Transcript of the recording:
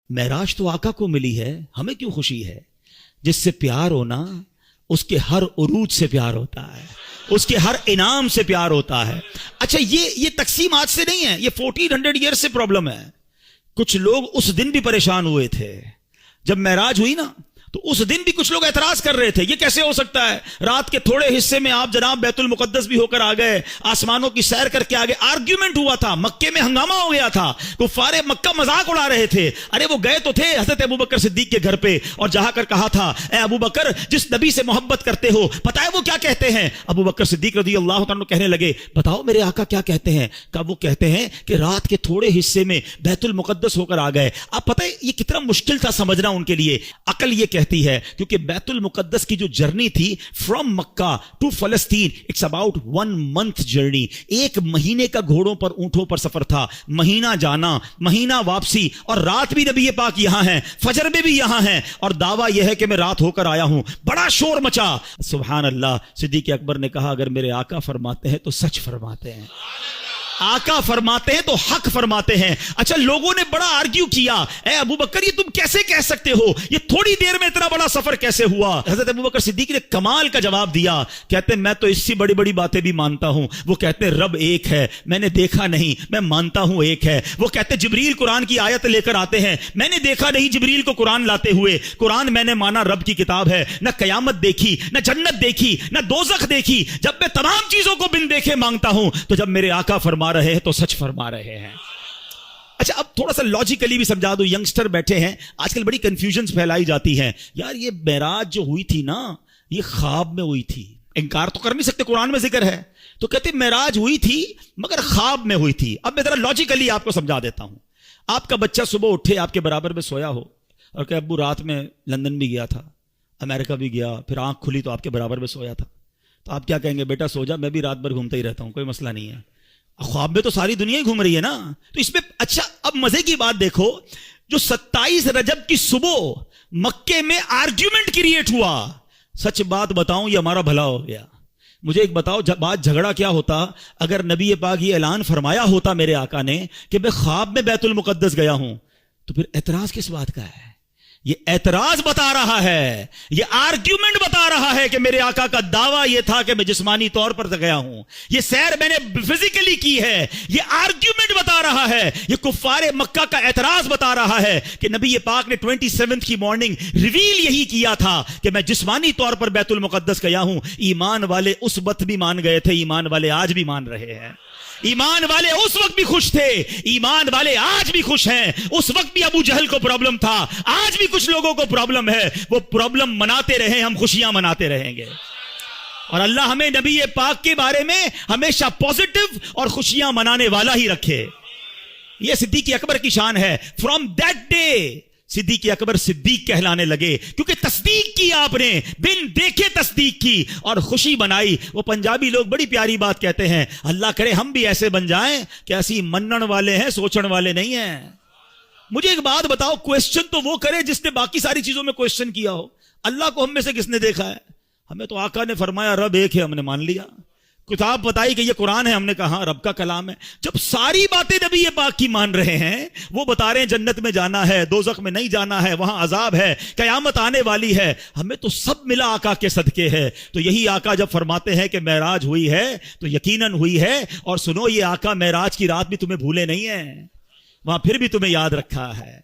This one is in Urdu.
معراج تو آقا کو ملی ہے، ہمیں کیوں خوشی ہے؟ جس سے پیار ہونا اس کے ہر عروج سے پیار ہوتا ہے، اس کے ہر انعام سے پیار ہوتا ہے۔ اچھا یہ تقسیم آج سے نہیں ہے، یہ 1400 ایئر سے پرابلم ہے۔ کچھ لوگ اس دن بھی پریشان ہوئے تھے جب معراج ہوئی نا، تو اس دن بھی کچھ لوگ اعتراض کر رہے تھے، یہ کیسے ہو سکتا ہے؟ رات کے تھوڑے حصے میں آپ جناب بیت المقدس بھی ہو کر آ گئے، آسمانوں کی سیر کر کے آ گئے۔ آرگیومنٹ ہوا تھا، مکے میں ہنگامہ ہو گیا تھا، کفار مکہ مذاق اڑا رہے تھے۔ ارے وہ گئے تو تھے حضرت ابوبکر صدیق کے گھر پہ اور جہاں کر کہا تھا اے ابوبکر جس نبی سے محبت کرتے ہو پتہ ہے وہ کیا کہتے ہیں؟ ابوبکر صدیق رضی اللہ تعالیٰ کہنے لگے بتاؤ میرے آقا کیا کہتے ہیں؟ کہ وہ کہتے ہیں کہ رات کے تھوڑے حصے میں بیت المقدس ہو کر آ گئے۔ آپ پتہ ہے یہ کتنا مشکل تھا سمجھنا ان کے لیے۔ عقل یہ کہتی ہے کیونکہ بیت المقدس کی جو جرنی تھی فرام مکہ ٹو فلسطین، اٹس اباؤٹ 1 month جرنی، 1 مہینے کا گھوڑوں پر اونٹوں پر سفر تھا، مہینہ جانا مہینہ واپسی، اور رات بھی نبی پاک یہاں ہیں، فجر میں بھی یہاں ہیں، اور دعویٰ یہ ہے کہ میں رات ہو کر آیا ہوں۔ بڑا شور مچا، سبحان اللہ۔ صدیق اکبر نے کہا اگر میرے آقا فرماتے ہیں تو سچ فرماتے ہیں، آقا فرماتے ہیں تو حق فرماتے ہیں۔ اچھا لوگوں نے بڑا آرگیو کیا، اے ابوبکر یہ تم کیسے کہہ سکتے ہو؟ یہ تھوڑی دیر میں اتنا بڑا سفر کیسے ہوا؟ حضرت ابوبکر صدیق نے کمال کا جواب دیا، کہتے ہیں میں تو اس سے بڑی بڑی باتیں بھی مانتا ہوں۔ وہ کہتے ہیں رب ایک ہے، میں نے دیکھا نہیں، میں مانتا ہوں ایک ہے۔ وہ کہتے ہیں جبریل قرآن کی آیت لے کر آتے ہیں، میں نے دیکھا نہیں جبریل کو قرآن لاتے ہوئے، قرآن میں نے مانا رب کی کتاب ہے۔ نہ قیامت دیکھی، نہ جنت دیکھی، نہ دوزخ دیکھی، جب میں تمام چیزوں کو بن دیکھے مانگتا ہوں، تو جب میرے آقا فرما رہے ہیں تو سچ فرما رہے ہیں۔ اچھا اب تھوڑا سا لاجیکلی بھی سمجھا دو، ینگسٹر بیٹھے ہیں آج کل بڑی کنفیوژنز پھیلائی جاتی ہیں، یار یہ معراج جو ہوئی تھی نا یہ خواب میں ہوئی تھی، انکار تو کر نہیں سکتے، قرآن میں ذکر ہے، تو کہتے معراج ہوئی تھی مگر خواب میں ہوئی تھی۔ اب میں ذرا لاجیکلی آپ کو سمجھا دیتا ہوں۔ آپ کا بچہ صبح اٹھے آپ کے برابر میں سویا ہو اور کہ ابو رات میں لندن بھی گیا تھا، امریکہ بھی گیا، پھر آنکھ کھلی تو آپ کے برابر میں سویا تھا، تو آپ کیا کہیں گے؟ بیٹا سو جا، میں بھی رات بھر گھومتا ہی رہتا ہوں، کوئی مسئلہ نہیں ہے۔ خواب میں تو ساری دنیا ہی گھوم رہی ہے نا، تو اس میں اچھا اب مزے کی بات دیکھو، جو 27 رجب کی صبح مکے میں آرگیومنٹ کریٹ ہوا، سچ بات بتاؤں یہ ہمارا بھلا ہو گیا۔ مجھے ایک بتاؤ بات جھگڑا کیا ہوتا اگر نبی پاک یہ اعلان فرمایا ہوتا میرے آقا نے کہ میں خواب میں بیت المقدس گیا ہوں، تو پھر اعتراض کس بات کا ہے؟ یہ اعتراض بتا رہا ہے، یہ آرگیومنٹ بتا رہا ہے کہ میرے آقا کا دعویٰ یہ تھا کہ میں جسمانی طور پر گیا ہوں، یہ سیر میں نے فزیکلی کی ہے، یہ آرگیومنٹ بتا رہا ہے، یہ کفار مکہ کا اعتراض بتا رہا ہے کہ نبی پاک نے 27 کی مارننگ ریویل یہی کیا تھا کہ میں جسمانی طور پر بیت المقدس گیا ہوں۔ ایمان والے اس وقت بھی مان گئے تھے، ایمان والے آج بھی مان رہے ہیں، ایمان والے اس وقت بھی خوش تھے، ایمان والے آج بھی خوش ہیں۔ اس وقت بھی ابو جہل کو پرابلم تھا، آج بھی کچھ لوگوں کو پرابلم ہے، وہ پرابلم مناتے رہیں، ہم خوشیاں مناتے رہیں گے، اور اللہ ہمیں نبی پاک کے بارے میں ہمیشہ پازیٹو اور خوشیاں منانے والا ہی رکھے۔ یہ صدیق اکبر کی شان ہے۔ فرام دیٹ ڈے صدیق اکبر صدیق کہلانے لگے، کیونکہ تصدیق کی، آپ نے بن دیکھے تصدیق کی اور خوشی بنائی۔ وہ پنجابی لوگ بڑی پیاری بات کہتے ہیں، اللہ کرے ہم بھی ایسے بن جائیں کہ ایسی منن والے ہیں، سوچن والے نہیں ہیں۔ مجھے ایک بات بتاؤ، کویسچن تو وہ کرے جس نے باقی ساری چیزوں میں کویسچن کیا ہو۔ اللہ کو ہم میں سے کس نے دیکھا ہے؟ ہمیں تو آقا نے فرمایا رب ایک ہے، ہم نے مان لیا۔ کتاب بتائی کہ یہ قرآن ہے، ہم نے کہا ہاں رب کا کلام ہے۔ جب ساری باتیں نبی پاک کی مان رہے ہیں، وہ بتا رہے ہیں جنت میں جانا ہے، دوزخ میں نہیں جانا ہے، وہاں عذاب ہے، قیامت آنے والی ہے، ہمیں تو سب ملا آقا کے صدقے ہے۔ تو یہی آقا جب فرماتے ہیں کہ معراج ہوئی ہے تو یقیناً ہوئی ہے، اور سنو یہ آقا معراج کی رات بھی تمہیں بھولے نہیں ہیں، وہاں پھر بھی تمہیں یاد رکھا ہے۔